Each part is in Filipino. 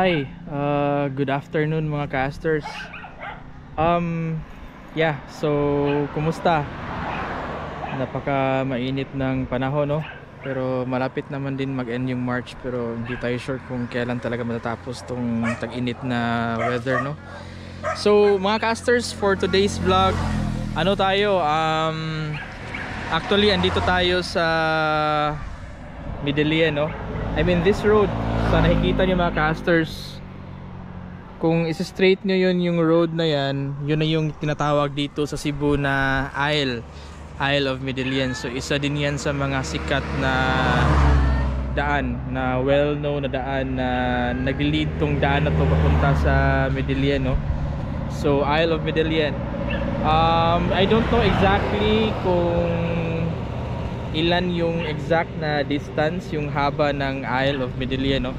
Hi, good afternoon mga casters. So kumusta? Napaka mainit ng panahon, no? Pero malapit naman din mag-end yung March, pero hindi tayo sure kung kailan talaga matatapos tong tag-init na weather, no? So mga casters, for today's vlog, ano tayo? Actually andito tayo sa Midelian, no? I mean this road. So nakikita niyo mga casters, kung isa-straight nyo yung road na yan, yun na yung tinatawag dito sa Cebu na Isle of Midelian. So isa din yan sa mga sikat na daan, na well-known na daan na nag-lead tong daan na to papunta sa Midelian, no? So Isle of Midelian. I don't know exactly kung ilan yung exact na distance, yung haba ng Isle of Midelian, no?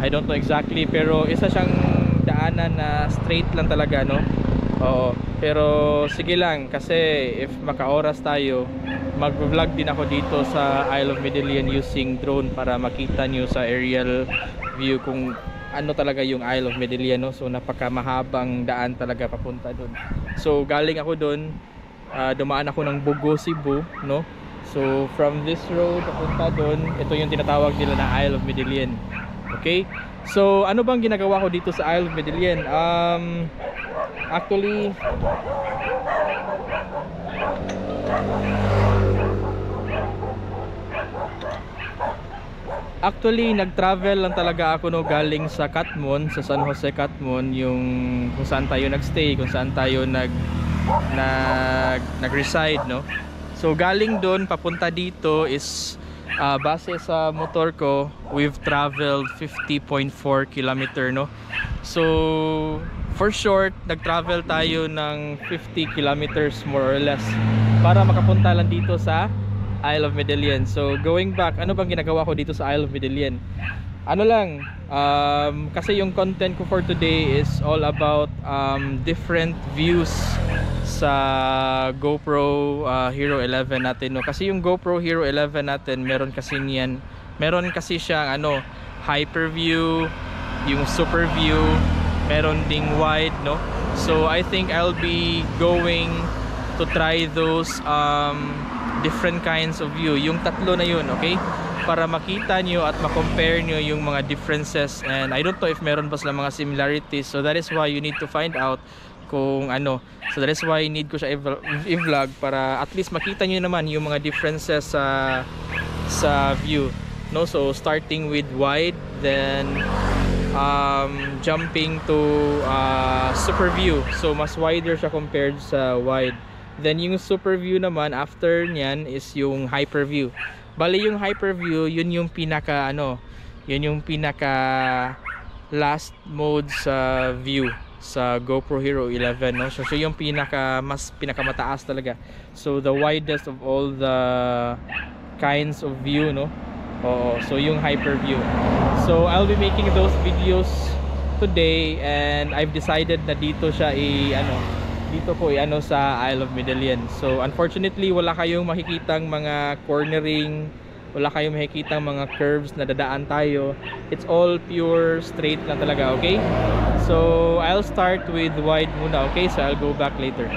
I don't know exactly, pero isa siyang daanan na straight lang talaga, no? Oo, pero sige lang, kasi if maka-oras tayo, mag-vlog din ako dito sa Isle of Midelian using drone para makita nyo sa aerial view kung ano talaga yung Isle of Midelian, no? So napakamahabang daan talaga papunta doon. So galing ako doon, dumaan ako ng Bugo, Cebu, no? So from this road papunta doon, ito yung tinatawag nila na Isle of Midelian. Okay? So ano bang ginagawa ko dito sa Isle of Midelian? Actually nag-travel lang talaga ako, no, galing sa Catmon, sa San Jose Catmon, yung kung saan tayo nagstay, kung saan tayo nag-reside, no? So galing doon papunta dito is base sa motor ko, we've traveled 50.4 km, no? So for short, nag-travel tayo ng 50 kilometers more or less para makapunta lang dito sa Isle of Midelian. So going back, ano bang ginagawa ko dito sa Isle of Midelian? Ano lang, kasi yung content ko for today is all about different views sa GoPro Hero 11 natin, no? Kasi yung GoPro Hero 11 natin, meron kasi siyang hyper view, yung super view, meron ding wide, no? So I think I'll be going to try those different kinds of view, yung tatlo na yun, okay? Para makita nyo at makompare nyo yung mga differences, and I don't know if meron pa sila mga similarities. So that is why you need to find out kung ano. So that is why need ko siya i-vlog para at least makita nyo naman yung mga differences sa view, no? So starting with wide, then jumping to super view. So mas wider siya compared sa wide. Then yung super view naman after nyan is yung hyper view. Bali yung hyper view, yun yung pinaka last mode sa view sa GoPro Hero 11, no? So yung pinakamataas talaga. So the widest of all the kinds of view, no? Oo, so yung hyper view. So I'll be making those videos today, and I've decided na dito siya dito ko sa Isle of Midelian. So unfortunately wala kayong makikitang mga cornering, wala kayong makikitang mga curves na dadaan tayo. It's all pure straight lang talaga, okay? So I'll start with wide muna, okay? So I'll go back later.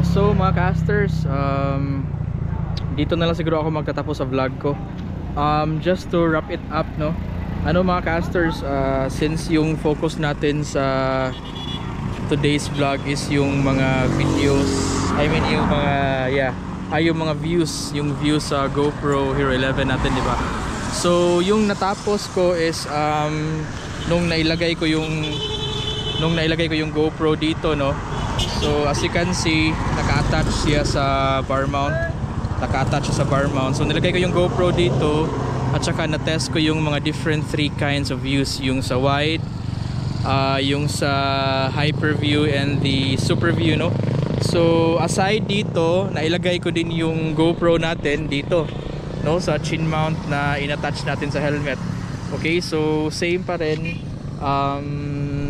So mga casters, dito na lang siguro ako magtatapos sa vlog ko. Just to wrap it up, no? Ano mga casters, since yung focus natin sa today's vlog is yung mga videos, I mean yung mga yung mga views, yung views sa GoPro Hero 11 natin, di ba? So yung natapos ko is nung nailagay ko yung GoPro dito, no? So as you can see, naka-attach siya sa bar mount. So nilagay ko yung GoPro dito at saka na-test ko yung mga different 3 kinds of views, yung sa wide, yung sa hyper view and the super view, no? So aside dito, nailagay ko din yung GoPro natin dito, no, sa chin mount na inattach natin sa helmet. Okay, so same pa rin,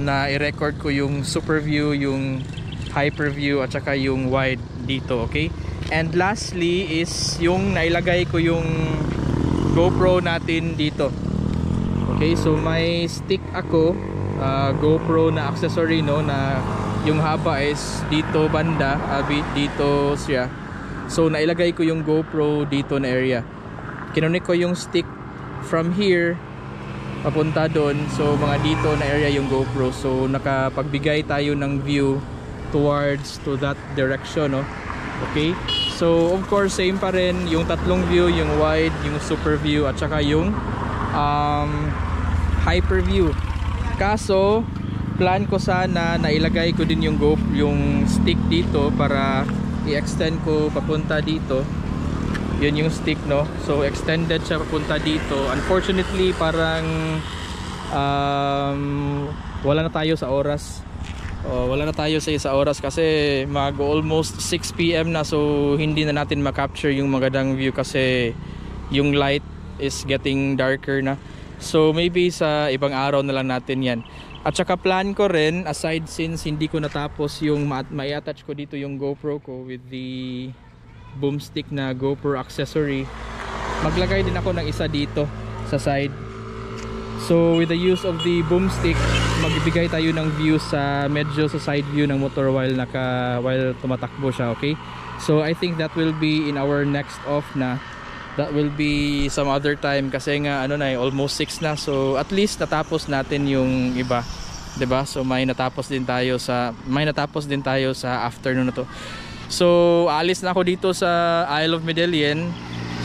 na i-record ko yung super view, yung hyper view at saka yung wide dito. Okay, and lastly is yung nailagay ko yung GoPro natin dito. Okay, so may stick ako, GoPro na accessory, no, na yung haba is dito banda, dito siya. So nailagay ko yung GoPro dito na area. Kinunik ko yung stick from here papunta doon, so mga dito na area yung GoPro. So nakapagbigay tayo ng view towards to that direction, no? Okay, so of course same pa rin yung tatlong view, yung wide, yung super view at saka yung hyper view. Kaso plan ko sana na ilagay ko din yung yung stick dito para i-extend ko papunta dito. Yun yung stick, no? So extended siya papunta dito. Unfortunately parang wala na tayo sa oras. Sa oras kasi mag-almost 6 PM na, so hindi na natin ma-capture yung magandang view kasi yung light is getting darker na. So maybe sa ibang araw na lang natin yan. At saka plan ko rin, aside since hindi ko natapos yung mai-attach ko dito yung GoPro ko with the boomstick na GoPro accessory, maglagay din ako ng isa dito sa side. So with the use of the boomstick, magbibigay tayo ng view sa medyo sa side view ng motor while tumatakbo siya, okay? So I think that will be in our next off na. That will be some other time kasi nga ano na almost 6 na. So at least natapos natin yung iba, 'di ba? So may natapos din tayo sa afternoon na to. So aalis na ako dito sa Isle of Medellin.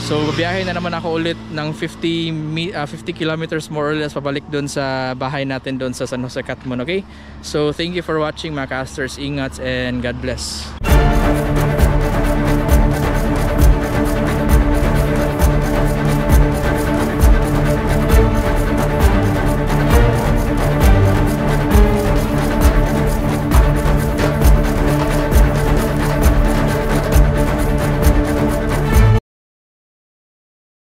So biyahe na naman ako ulit ng 50 kilometers more or less pabalik doon sa bahay natin doon sa San Jose Catmon, okay? So thank you for watching mga casters. Ingat and God bless.